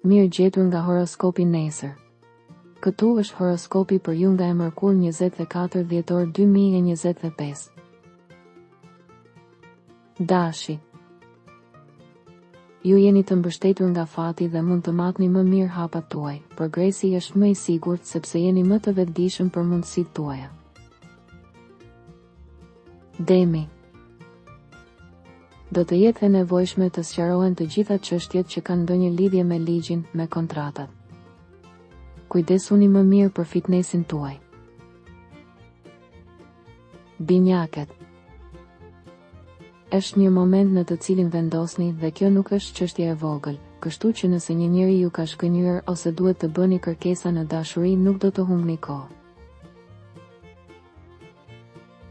Mirë gjetur nga horoskopi nesër. Këtu është horoskopi për ju nga e mërkur 24 dhjetor 2025. Dashi. Ju jeni të mbështetur nga fati dhe mund të matni më mirë hapat tuaj. Progresi është më i sigurt sepse jeni më të vetëdijshëm për mundësitë tuaja. Demi. Do të jetë e nevojshme të sqarohen të gjitha çështjet që kanë ndonjë lidhje me ligjin, me kontratat. Kujdesuni më mirë për fitnesin tuaj. Binjakët. Është një moment në të cilin vendosni dhe kjo nuk është çështje e vogël, kështu që nëse një njeri ju ka shkënjyer ose duhet të bëni kërkesa në dashuri nuk do të humbni kohë.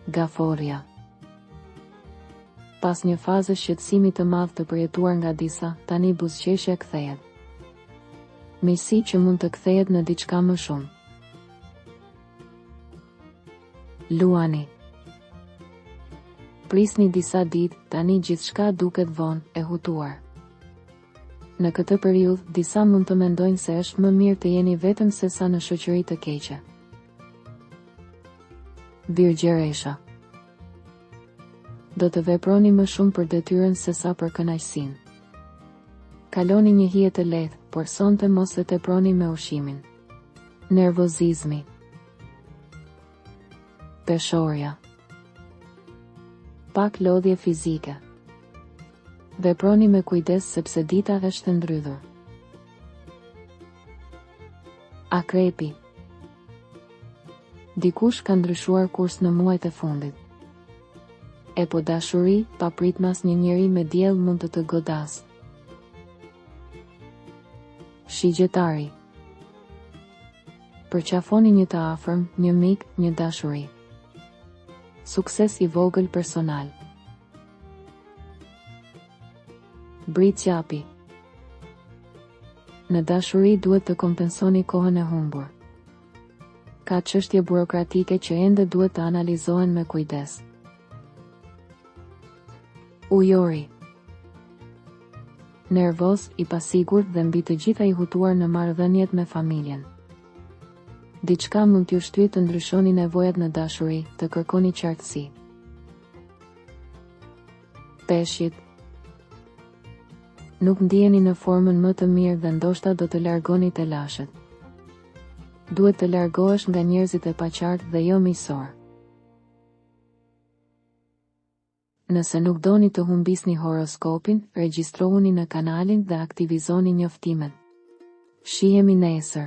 Gaforja. Pas një faze shqetësimi të madh të përjetuar nga disa, tani buzëqeshja kthehet. Miqësi që mund të kthehet në diçka më shumë. Luani. Prisni disa ditë, tani gjithçka duket vonë, e hutuar. Në këtë periudhë, disa mund të mendojnë se është më mirë të jeni vetëm se sa në shoqëri të keqe. Virgjeresha. Do të veproni më shumë për detyrën se sa për kënaqësinë. Kaloni një hije të lehtë, por sonte mos e teproni me ushqimin. Nervozizmi. Peshorja. Pak lodhje fizike. Veproni me kujdes sepse dita është e ndrydhur. Akrepi. Dikush ka ndryshuar kurs në muajt e fundit. E po dashuri, pa pritmas një njeri me diell mund të godas. Shigjetari. Përqafoni një të afërm, një mik, një dashuri. Sukses i vogël personal. Britsjapi. Në dashuri duhet të kompensoni kohën e humbur. Ka çështje burokratike që ende duhet të analizohen me kujdes. Ujori. Nervoz, i pasigurt dhe mbi të gjitha i hutuar në marrëdhëniet me familjen. Diçka mund t'ju shtyjë të ndryshoni nevojat në dashuri, të kërkoni qartësi. Peshqit. Nuk ndiheni në formën më të mirë dhe ndoshta do të largoni telashët. Duhet të largohesh nga njerëzit e paqartë dhe jo miqësor. Nëse nuk doni të humbisni horoskopin, regjistrohuni në kanalin dhe aktivizoni njoftimet. Shihemi nesër.